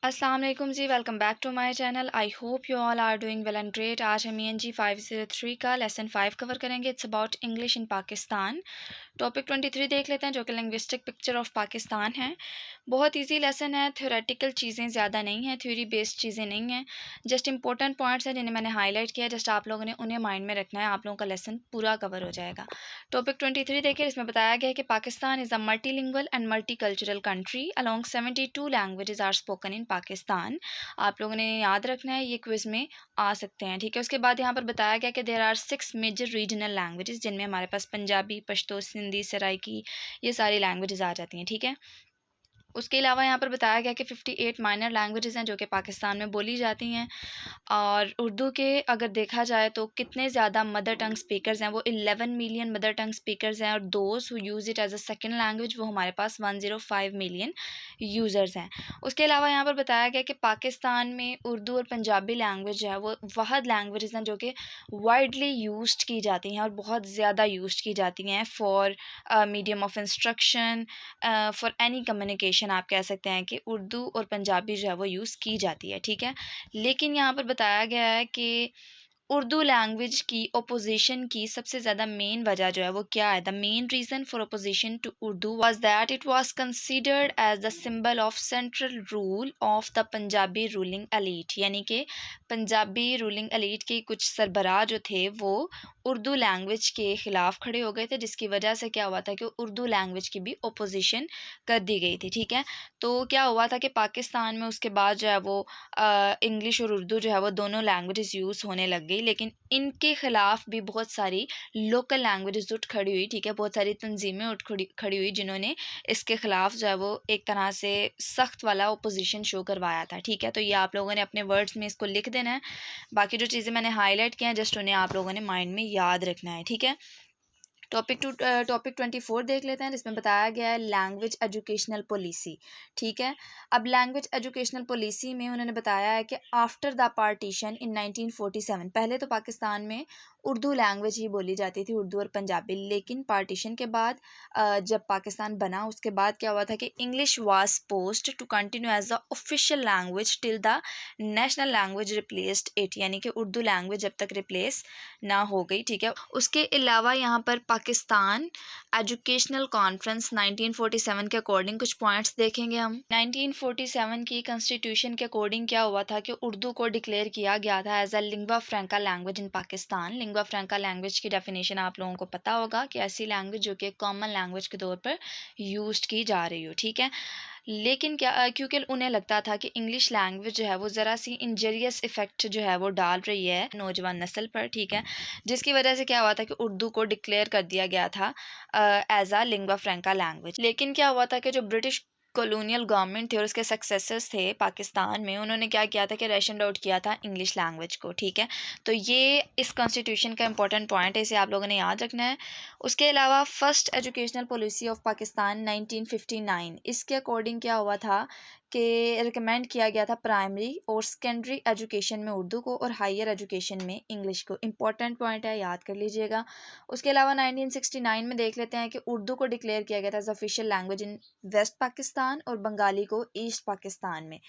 अस्सलाम वालेकुम जी, welcome back to my channel. I hope you all are doing well and great. आज हम ENG 503 का लेसन 5 कवर करेंगे। It's about English in Pakistan. Topic 23 देख लेते हैं, जो कि लिंग्विस्टिक पिक्चर ऑफ पाकिस्तान है। बहुत इजी लेसन है, थ्योरेटिकल चीज़ें ज़्यादा नहीं हैं, थ्योरी बेस्ड चीज़ें नहीं हैं, जस्ट इंपॉर्टेंट पॉइंट्स हैं जिन्हें मैंने हाईलाइट किया। जस्ट आप लोगों ने उन्हें माइंड में रखना है, आप लोगों का लेसन पूरा कवर हो जाएगा। टॉपिक 23 देखिए, इसमें बताया गया है कि Pakistan is a multilingual and multicultural country along 72 languages are spoken in Pakistan. आप लोगों ने याद रखना है, ये क्विज में आ सकते हैं, ठीक है। उसके बाद यहाँ पर बताया गया कि there are 6 major regional languages, जिनमें हमारे पास पंजाबी, पश्तो, सिंधी, सराइकी, ये सारी लैंग्वेजेस आ जाती हैं, ठीक है। उसके अलावा यहाँ पर बताया गया कि 58 माइनर लैंग्वेजेस हैं जो कि पाकिस्तान में बोली जाती हैं। और उर्दू के अगर देखा जाए तो कितने ज़्यादा मदर टंग स्पीकर्स हैं, वो 11 मिलियन मदर टंग स्पीकर्स हैं, और those who use it as a second language वो हमारे पास 105 मिलियन यूज़र्स हैं। उसके अलावा यहाँ पर बताया गया कि पाकिस्तान में उर्दू और पंजाबी लैंग्वेज है वो वहद लैंग्वेजेस हैं जो कि वाइडली यूज्ड की जाती हैं और बहुत ज़्यादा यूज्ड की जाती हैं for medium of instruction, for any communication. आप कह सकते हैं कि उर्दू और पंजाबी जो है वो यूज़ की जाती है, ठीक है। लेकिन यहाँ पर बताया गया है कि उर्दू लैंग्वेज की ओपोजिशन की सबसे ज़्यादा मेन वजह जो है वो क्या है। The main reason for opposition to Urdu was that it was considered as the symbol of central rule of the Punjabi ruling elite, यानी कि पंजाबी रूलिंग एलीट के कुछ सरबराह जो थे वो उर्दू लैंग्वेज के ख़िलाफ़ खड़े हो गए थे, जिसकी वजह से क्या हुआ था कि उर्दू लैंग्वेज की भी ओपोजिशन कर दी गई थी, ठीक है। तो क्या हुआ था कि पाकिस्तान में उसके बाद जो है वो इंग्लिश और उर्दू जो है वो दोनों लैंग्वेजेस यूज़ होने लग गई, लेकिन इनके ख़िलाफ़ भी बहुत सारी लोकल लैंग्वेजेस उठ खड़ी हुई, ठीक है। बहुत सारी तंजीमें उठ खड़ी हुई जिन्होंने इसके ख़िलाफ़ जो है वो एक तरह से सख्त वाला ओपोजिशन शो करवाया था, ठीक है। तो ये आप लोगों ने अपने वर्ड्स में इसको लिख देना है। बाकी जो चीज़ें मैंने हाईलाइट किया हैं जस्ट उन्हें आप लोगों ने माइंड में याद रखना है, ठीक है। टॉपिक 24 देख लेते हैं, जिसमें बताया गया है लैंग्वेज एजुकेशनल पॉलिसी, ठीक है। अब लैंग्वेज एजुकेशनल पॉलिसी में उन्होंने बताया है कि आफ्टर द पार्टीशन इन 1947, पहले तो पाकिस्तान में उर्दू लैंग्वेज ही बोली जाती थी, उर्दू और पंजाबी, लेकिन पार्टीशन के बाद जब पाकिस्तान बना उसके बाद क्या हुआ था कि English was post to continue as the official language till the national language replaced it, यानी कि उर्दू लैंग्वेज जब तक रिप्लेस ना हो गई, ठीक है। उसके अलावा यहाँ पर पाकिस्तान एजुकेशनल कॉन्फ्रेंस 1947 के अकॉर्डिंग कुछ पॉइंट्स देखेंगे हम। 1947 की कॉन्स्टिट्यूशन के अकॉर्डिंग क्या हुआ था कि उर्दू को डिक्लेयर किया गया था as a lingua franca language in Pakistan. Lingua franca language की डेफिनेशन आप लोगों को पता होगा कि ऐसी लैंग्वेज जो कि कॉमन लैंग्वेज के तौर पर यूज की जा रही हो, ठीक है। लेकिन क्या क्योंकि उन्हें लगता था कि इंग्लिश लैंग्वेज जो है वो ज़रा सी इंजरियस इफ़ेक्ट जो है वो डाल रही है नौजवान नस्ल पर, ठीक है। जिसकी वजह से क्या हुआ था कि उर्दू को डिक्लेयर कर दिया गया था एज आ लिंग्वा फ्रैंका लैंग्वेज। लेकिन क्या हुआ था कि जो ब्रिटिश कॉलोनियल गवर्नमेंट थे और उसके सक्सेसर्स थे पाकिस्तान में, उन्होंने क्या किया था कि रेशन आउट किया था इंग्लिश लैंग्वेज को, ठीक है। तो ये इस कॉन्स्टिट्यूशन का इंपॉर्टेंट पॉइंट है, इसे आप लोगों ने याद रखना है। उसके अलावा first educational policy of Pakistan 1959, इसके अकॉर्डिंग क्या हुआ था कि रिकमेंड किया गया था प्राइमरी और सेकेंडरी एजुकेशन में उर्दू को और हायर एजुकेशन में इंग्लिश को। इंपॉर्टेंट पॉइंट है, याद कर लीजिएगा। उसके अलावा 1969 में देख लेते हैं कि उर्दू को डिक्लेयर किया गया था as official language in West Pakistan और बंगाली को ईस्ट पाकिस्तान में।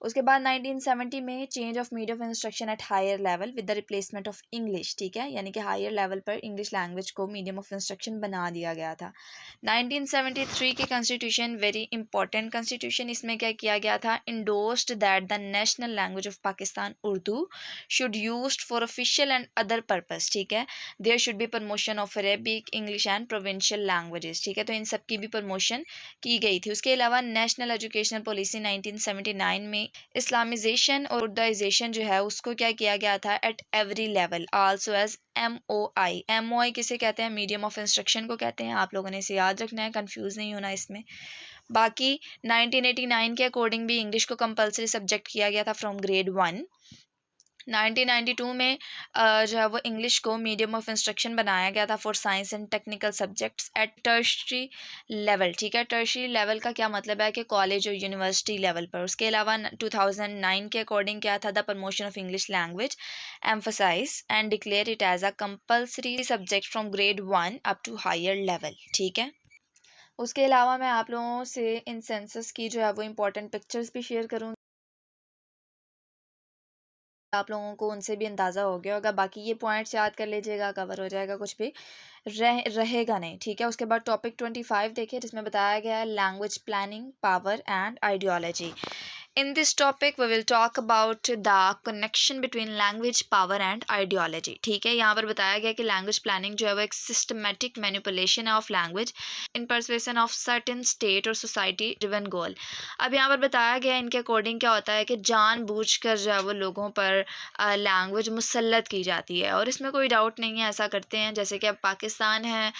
उसके बाद 1970 में change of medium of instruction at higher level with the replacement of English, ठीक है, यानी कि हायर लेवल पर इंग्लिश लैंग्वेज को मीडियम ऑफ इंस्ट्रक्शन बना दिया गया था। 1973 की कॉन्स्टिट्यूशन वेरी इंपॉर्टेंट कॉन्स्टिट्यूशन, इसमें क्या किया गया था, endorsed that the national language of Pakistan Urdu should used for official and other purpose, ठीक है। There should be promotion of Arabic, English and provincial languages, ठीक है। तो इन सब की भी प्रमोशन की गई थी। उसके अलावा नेशनल एजुकेशनल पॉलिसी 1979 में इस्लामिजेशन और उर्दाइजेशन जो है उसको क्या किया गया था at every level also as MOI किसे कहते हैं, मीडियम ऑफ इंस्ट्रक्शन को कहते हैं। आप लोगों ने इसे याद रखना है, कंफ्यूज नहीं होना इसमें। बाकी 1989 के अकॉर्डिंग भी इंग्लिश को कंपलसरी सब्जेक्ट किया गया था फ्रॉम ग्रेड 1। 1992 में जो है वो इंग्लिश को मीडियम ऑफ इंस्ट्रक्शन बनाया गया था for science and technical subjects eight tertiary level, ठीक है। टर्शरी लेवल का क्या मतलब है कि कॉलेज और यूनिवर्सिटी लेवल पर। उसके अलावा 2009 के अकॉर्डिंग क्या था, the promotion of English language emphasise and declare it as a compulsory subject from grade 1 up to higher level, ठीक है। उसके अलावा मैं आप लोगों से इन सेंसस की जो है वो इंपॉर्टेंट पिक्चर्स भी शेयर करूँगी। आप लोगों को उनसे भी अंदाज़ा हो गया होगा। बाकी ये पॉइंट्स याद कर लीजिएगा, कवर हो जाएगा, कुछ भी रहेगा नहीं, ठीक है। उसके बाद टॉपिक 25 देखिए, जिसमें बताया गया है language planning, power and ideology. In this topic we will talk about the connection between language, power and ideology। ठीक है, यहाँ पर बताया गया कि लैंग्वेज प्लानिंग जो है वो एक सिस्टमेटिक मैनिपुलेशन है of language in persuasion of certain state और सोसाइटी ड्रिवन गोल। अब यहाँ पर बताया गया इनके अकॉर्डिंग क्या होता है कि जानबूझकर जो है वो लोगों पर लैंग्वेज मुसल्लत की जाती है, और इसमें कोई डाउट नहीं है, ऐसा करते हैं। जैसे कि अब पाकिस्तान है,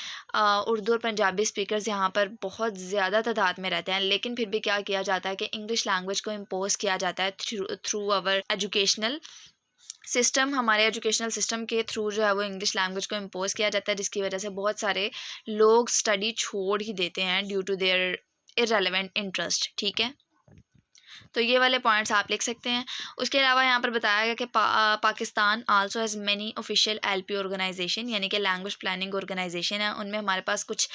उर्दू और पंजाबी स्पीकर्स यहाँ पर बहुत ज़्यादा तादाद में रहते हैं, लेकिन फिर भी क्या किया जाता है कि इंग्लिश लैंग्वेज को इम्पोज किया जाता है थ्रू आवर एजुकेशनल सिस्टम। हमारे एजुकेशनल सिस्टम के थ्रू जो है वो इंग्लिश लैंग्वेज को इम्पोज किया जाता है, जिसकी वजह से बहुत सारे लोग स्टडी छोड़ ही देते हैं due to their irrelevant interest, ठीक है। तो ये वाले पॉइंट्स आप लिख सकते हैं। उसके अलावा यहाँ पर बताया गया कि Pakistan also has many official LP organization, यानी कि लैंग्वेज प्लानिंग ऑर्गेनाइजेशन है। उनमें हमारे पास कुछ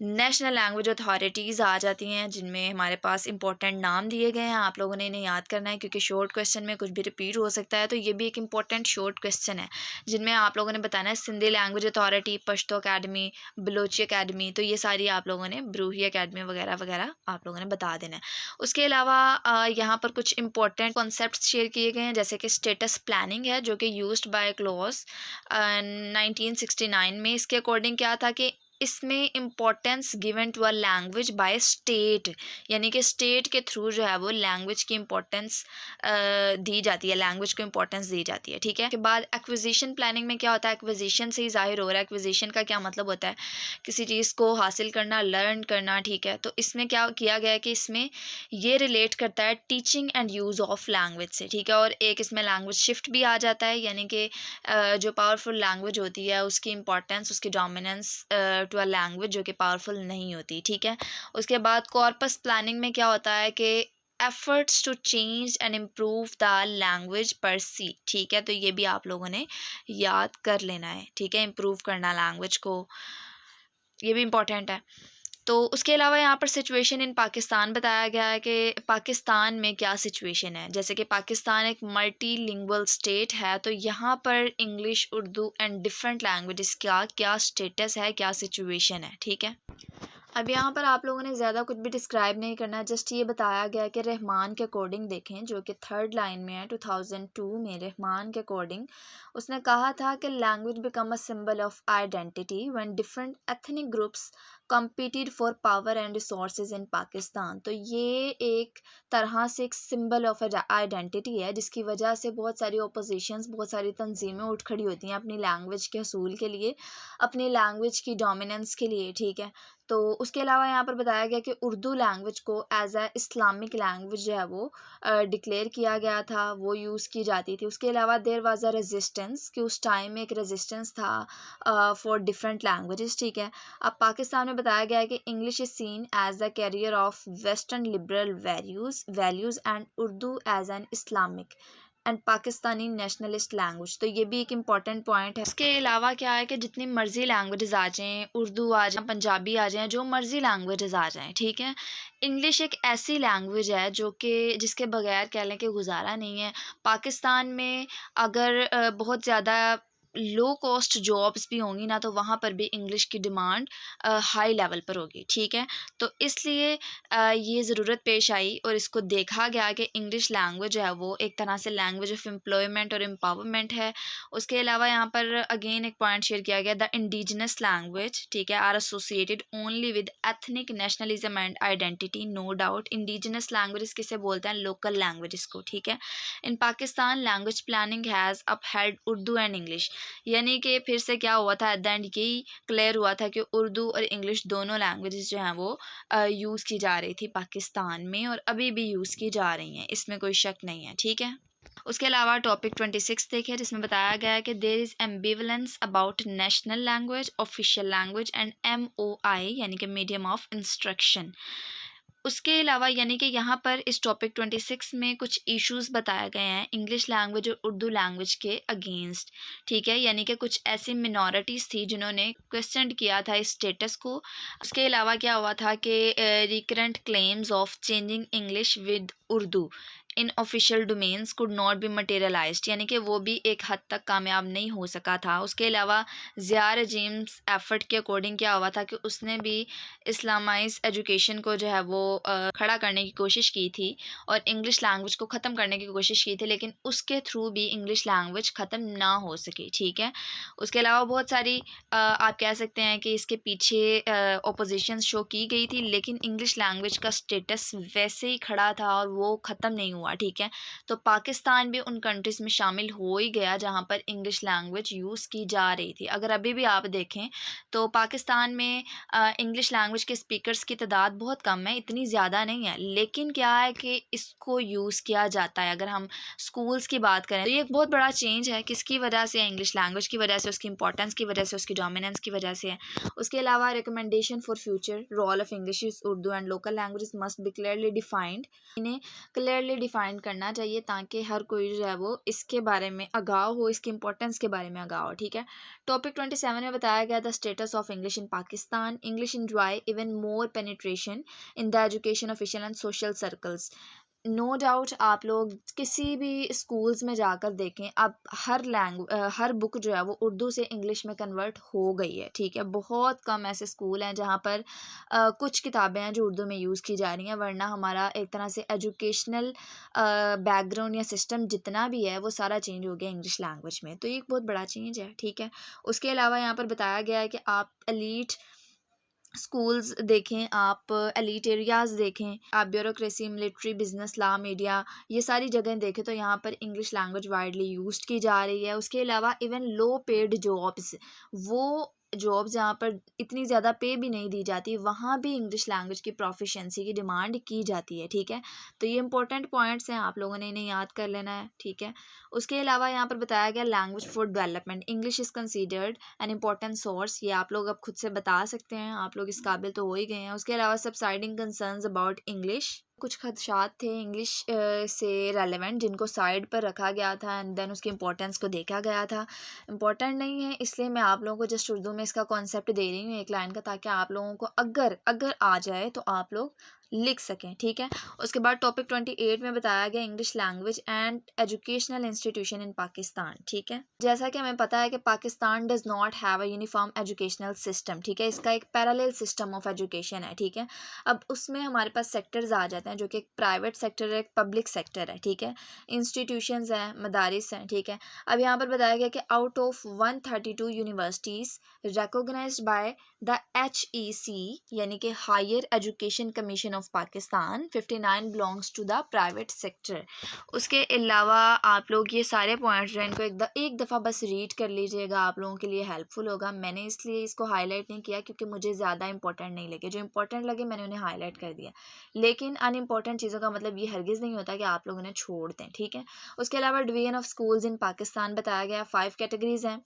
नेशनल लैंग्वेज अथॉरिटीज़ आ जाती हैं, जिनमें हमारे पास इंपॉर्टेंट नाम दिए गए हैं। आप लोगों ने इन्हें याद करना है, क्योंकि शॉर्ट क्वेश्चन में कुछ भी रिपीट हो सकता है। तो ये भी एक इंपॉर्टेंट शॉर्ट क्वेश्चन है, जिनमें आप लोगों ने बताना है Sindhi language authority, Pashto academy, Balochi academy. तो ये सारी आप लोगों ने, ब्रूही अकेडमी वगैरह वगैरह आप लोगों ने बता देना है। उसके अलावा यहाँ पर कुछ इंपॉर्टेंट कॉन्सेप्ट्स शेयर किए गए हैं, जैसे कि स्टेटस प्लानिंग है, जो कि यूज्ड बाय क्लॉज 1969 में। इसके अकॉर्डिंग क्या था कि इसमें importance given to a language by state, यानी कि स्टेट के थ्रू जो है वो लैंग्वेज की इम्पोर्टेंस दी जाती है, लैंग्वेज को इम्पोर्टेंस दी जाती है, ठीक है। के बाद एक्विजिशन प्लानिंग में क्या होता है, एक्विजिशन से ही जाहिर हो रहा है। एक्विजिशन का क्या मतलब होता है, किसी चीज़ को हासिल करना, लर्न करना, ठीक है। तो इसमें क्या किया गया है कि इसमें ये रिलेट करता है teaching and use of language से, ठीक है। और एक इसमें लैंग्वेज शिफ्ट भी आ जाता है, यानी कि जो पावरफुल लैंग्वेज होती है उसकी इंपॉर्टेंस, उसकी डोमिनेंस टू अ लैंग्वेज जो कि पावरफुल नहीं होती, ठीक है। उसके बाद कॉर्पस प्लानिंग में क्या होता है कि efforts to change and improve the language per se, ठीक है। तो ये भी आप लोगों ने याद कर लेना है, ठीक है। इम्प्रूव करना लैंग्वेज को, ये भी इम्पॉर्टेंट है। तो उसके अलावा यहाँ पर सिचुएशन इन पाकिस्तान बताया गया है कि पाकिस्तान में क्या सिचुएशन है। जैसे कि पाकिस्तान एक मल्टीलिंगुअल स्टेट है, तो यहाँ पर English, Urdu and different languages का क्या स्टेटस है, क्या सिचुएशन है, ठीक है। अब यहाँ पर आप लोगों ने ज़्यादा कुछ भी डिस्क्राइब नहीं करना, जस्ट ये बताया गया कि रहमान के अकॉर्डिंग देखें, जो कि थर्ड लाइन में है 2002 में। रहमान के अकॉर्डिंग उसने कहा था कि language become a symbol of identity when different ethnic groups competed for power and resources in Pakistan. तो ये एक तरह से एक सिंबल ऑफ आइडेंटिटी है, जिसकी वजह से बहुत सारी अपोजिशंस, बहुत सारी तंजीमें उठ खड़ी होती हैं अपनी लैंग्वेज के हसूल के लिए, अपनी लैंग्वेज की डोमिनेंस के लिए, ठीक है। तो उसके अलावा यहाँ पर बताया गया कि उर्दू लैंग्वेज को एज अ इस्लामिक लैंग्वेज जो है वो डिक्लेयर किया गया था, वो यूज़ की जाती थी। उसके अलावा देयर वाज अ रेजिस्टेंस, कि उस टाइम में एक रेजिस्टेंस था फॉर डिफरेंट लैंग्वेजेस, ठीक है। अब पाकिस्तान में बताया गया है कि English is seen as the carrier of western liberal values and Urdu as an Islamic and Pakistani nationalist language. तो ये भी एक इम्पॉर्टेंट पॉइंट है। इसके अलावा क्या है कि जितनी मर्जी लैंग्वेजेस आ जाएँ, उर्दू आ जाए, पंजाबी आ जाएँ, जो मर्जी लैंग्वेजेस आ जाएँ, ठीक है, इंग्लिश एक ऐसी लैंग्वेज है जो कि जिसके बगैर कह लें कि गुजारा नहीं है। पाकिस्तान में अगर बहुत ज़्यादा लो कॉस्ट जॉब्स भी होंगी ना, तो वहाँ पर भी इंग्लिश की डिमांड हाई लेवल पर होगी, ठीक है। तो इसलिए ये ज़रूरत पेश आई और इसको देखा गया कि इंग्लिश लैंग्वेज जो है वो एक तरह से लैंग्वेज ऑफ एम्प्लॉयमेंट और एम्पावरमेंट है। उसके अलावा यहाँ पर अगेन एक पॉइंट शेयर किया गया, द इंडिजिनस लैंग्वेज, ठीक है, are associated only with ethnic nationalism and identity. No doubt indigenous language किसे बोलते हैं, लोकल लैंग्वेजेस को, ठीक है। In Pakistan language planning has upheld Urdu and English, यानी कि फिर से क्या हुआ था, एट द एंड यही क्लियर हुआ था कि उर्दू और इंग्लिश दोनों लैंग्वेजेस जो हैं वो यूज़ की जा रही थी पाकिस्तान में, और अभी भी यूज़ की जा रही हैं, इसमें कोई शक नहीं है, ठीक है। उसके अलावा टॉपिक 26 देखिए, जिसमें बताया गया है कि there is ambivalence about national language, official language and MOI, यानी कि मीडियम ऑफ इंस्ट्रक्शन। उसके अलावा यानी कि यहाँ पर इस टॉपिक 26 में कुछ इश्यूज़ बताए गए हैं इंग्लिश लैंग्वेज और उर्दू लैंग्वेज के अगेंस्ट, ठीक है। यानी कि कुछ ऐसी मिनॉरिटीज़ थी जिन्होंने क्वेश्चन किया था इस स्टेटस को। उसके अलावा क्या हुआ था कि recurrent claims of changing English with Urdu in official domains could not be materialised, यानी कि वो भी एक हद तक कामयाब नहीं हो सका था। उसके अलावा ज़ियार जेम्स एफर्ट के अकॉर्डिंग क्या हुआ था कि उसने भी इस्लामाइज एजुकेशन को जो है वो खड़ा करने की कोशिश की थी और इंग्लिश लैंग्वेज को ख़त्म करने की कोशिश की थी, लेकिन उसके थ्रू भी इंग्लिश लैंग्वेज ख़त्म ना हो सकी, ठीक है। उसके अलावा बहुत सारी आप कह सकते हैं कि इसके पीछे अपोजिशन शो की गई थी, लेकिन इंग्लिश लैंग्वेज का स्टेटस वैसे ही खड़ा था और वो ख़त्म नहीं हुआ, ठीक है। तो पाकिस्तान भी उन कंट्रीज़ में शामिल हो ही गया जहाँ पर इंग्लिश लैंग्वेज यूज़ की जा रही थी। अगर अभी भी आप देखें तो पाकिस्तान में इंग्लिश लैंग्वेज के स्पीकर्स की तादाद बहुत कम है, इतनी ज़्यादा नहीं है, लेकिन क्या है कि इसको यूज़ किया जाता है। अगर हम स्कूल्स की बात करें तो ये एक बहुत बड़ा चेंज है, किसकी वजह से है? इंग्लिश लैंग्वेज की वजह से, उसकी इंपॉर्टेंस की वजह से, उसकी डोमिनेंस की वजह से है। उसके अलावा recommendation for future role of English is Urdu and local languages must be clearly defined, इन्हें क्लियरली डिफाइन करना चाहिए ताकि हर कोई जो है वो इसके बारे में आगाह हो, इसकी इंपॉर्टेंस के बारे में आगाह हो, ठीक है। टॉपिक 27 में बताया गया the status of English in Pakistan, English enjoy even more penetration in the education official and social circles. No doubt आप लोग किसी भी स्कूल्स में जाकर देखें, अब हर बुक जो है वो उर्दू से इंग्लिश में कन्वर्ट हो गई है, ठीक है। बहुत कम ऐसे स्कूल हैं जहाँ पर कुछ किताबें हैं जो उर्दू में यूज़ की जा रही हैं, वरना हमारा एक तरह से एजुकेशनल बैकग्राउंड या सिस्टम जितना भी है वो सारा चेंज हो गया इंग्लिश लैंग्वेज में, तो ये एक बहुत बड़ा चेंज है, ठीक है। उसके अलावा यहाँ पर बताया गया है कि आप एलीट स्कूल्स देखें, आप एलीट एरियाज़ देखें, आप bureaucracy, military, business, law, media, ये सारी जगह देखें तो यहाँ पर इंग्लिश लैंग्वेज वाइडली यूज्ड की जा रही है। उसके अलावा इवन लो पेड जॉब्स, वो जॉब्स जहाँ पर इतनी ज़्यादा पे भी नहीं दी जाती, वहाँ भी इंग्लिश लैंग्वेज की प्रोफिशेंसी की डिमांड की जाती है, ठीक है। तो ये इंपॉर्टेंट पॉइंट्स हैं, आप लोगों ने इन्हें याद कर लेना है, ठीक है। उसके अलावा यहाँ पर बताया गया language for development, English is considered an important source, ये आप लोग अब खुद से बता सकते हैं, आप लोग इस काबिल तो हो ही गए हैं। उसके अलावा सबसाइडिंग कंसर्न्स अबाउट इंग्लिश, कुछ खदशात थे इंग्लिश से रेलेवेंट जिनको साइड पर रखा गया था एंड देन उसकी इंपॉर्टेंस को देखा गया था। इंपॉर्टेंट नहीं है इसलिए मैं आप लोगों को जस्ट उर्दू में इसका कॉन्सेप्ट दे रही हूँ एक लाइन का, ताकि आप लोगों को अगर अगर आ जाए तो आप लोग लिख सकें, ठीक है। उसके बाद टॉपिक 28 में बताया गया English language and educational institution इन पाकिस्तान, ठीक है। जैसा कि हमें पता है कि Pakistan does not have a uniform educational system, ठीक है, इसका एक पैरेलल सिस्टम ऑफ एजुकेशन है, ठीक है। अब उसमें हमारे पास सेक्टर्स आ जाते हैं जो कि एक प्राइवेट सेक्टर है, एक पब्लिक सेक्टर है, ठीक है। इंस्टीट्यूशंस हैं, मदारिस हैं, ठीक है। अब यहाँ पर बताया गया कि out of 132 universities recognized by the HEC यानी कि higher education commission of Pakistan, 59 belongs to the private sector. उसके अलावा आप लोग ये सारे पॉइंट्स जो हैं इनको एक दफ़ा बस रीड कर लीजिएगा, आप लोगों के लिए हेल्पफुल होगा। मैंने इसलिए इसको हाईलाइट नहीं किया क्योंकि मुझे ज़्यादा इंपॉर्टेंट नहीं लगे, जो इंपॉर्टेंट लगे मैंने उन्हें हाईलाइट कर दिया, लेकिन अनइम्पॉर्टेंट चीज़ों का मतलब ये हरगिज़ नहीं होता कि आप लोग उन्हें छोड़ दें, ठीक है। उसके अलावा division of schools in Pakistan बताया गया, 5 कैटेगरीज हैं।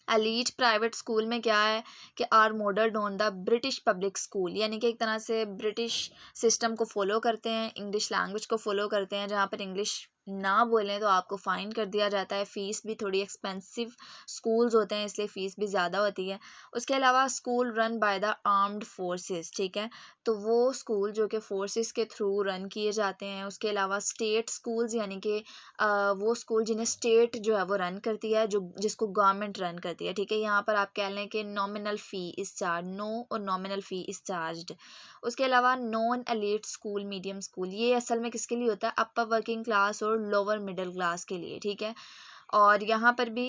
एलीट प्राइवेट स्कूल में क्या है कि are modelled on the British public school, यानी कि एक तरह से ब्रिटिश सिस्टम को फॉलो करते हैं, इंग्लिश लैंग्वेज को फॉलो करते हैं, जहाँ पर इंग्लिश ना बोलें तो आपको फ़ाइन कर दिया जाता है। फ़ीस भी थोड़ी एक्सपेंसिव स्कूल्स होते हैं इसलिए फ़ीस भी ज़्यादा होती है। उसके अलावा school run by the armed forces, ठीक है, तो वो स्कूल जो कि फोर्सेस के थ्रू रन किए जाते हैं। उसके अलावा स्टेट स्कूल्स यानी कि वो स्कूल जिन्हें स्टेट जो है वो रन करती है, जो जिसको गवर्नमेंट रन करती है, ठीक है। यहाँ पर आप कह लें कि nominal fee is charge, no और नॉमिनल फ़ी इज़ चार्ज्ड। उसके अलावा non elite school, medium school, ये असल में किसके लिए होता है? अपर वर्किंग क्लास और लोअर मिडिल क्लास के लिए, ठीक है। और यहाँ पर भी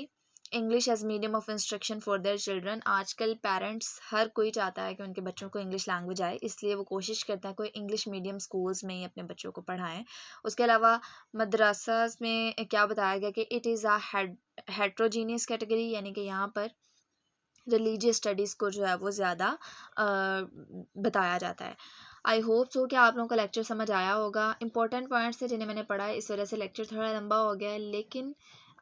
English as medium of instruction for their children, आजकल पेरेंट्स हर कोई चाहता है कि उनके बच्चों को इंग्लिश लैंग्वेज आए, इसलिए वो कोशिश करता है कोई इंग्लिश मीडियम स्कूल्स में ही अपने बच्चों को पढ़ाएं। उसके अलावा मदरसास में क्या बताया गया कि it is a heterogeneous category, यानी कि यहाँ पर रिलीजियस स्टडीज़ को जो है वो ज़्यादा बताया जाता है। आई होप सो कि आप लोगों को लेक्चर समझ आया होगा। इंपॉर्टेंट पॉइंट्स थे जिन्हें मैंने पढ़ा है, इस वजह से लेक्चर थोड़ा लंबा हो गया है, लेकिन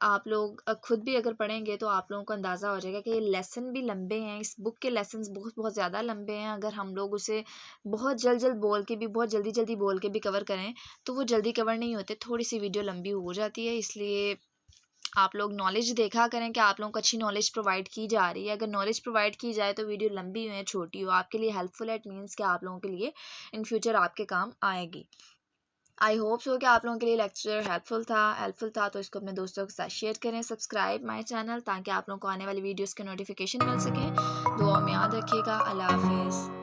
आप लोग खुद भी अगर पढ़ेंगे तो आप लोगों को अंदाज़ा हो जाएगा कि ये लेसन भी लंबे हैं, इस बुक के लेसन्स बहुत बहुत ज़्यादा लंबे हैं। अगर हम लोग उसे बहुत जल्द बोल के भी, बहुत जल्दी बोल के भी कवर करें तो वो जल्दी कवर नहीं होते, थोड़ी सी वीडियो लंबी हो जाती है। इसलिए आप लोग नॉलेज देखा करें कि आप लोगों को अच्छी नॉलेज प्रोवाइड की जा रही है। अगर नॉलेज प्रोवाइड की जाए तो वीडियो लंबी हो या छोटी हो, आपके लिए हेल्पफुल है, इट मीन्स कि आप लोगों के लिए इन फ्यूचर आपके काम आएगी। आई होप सो कि आप लोगों के लिए लेक्चर हेल्पफुल था, तो इसको अपने दोस्तों के साथ शेयर करें, सब्सक्राइब माय चैनल, ताकि आप लोगों को आने वाली वीडियोस के नोटिफिकेशन मिल सकें। दुआ में याद रखिएगा। अल्लाह हाफिज़।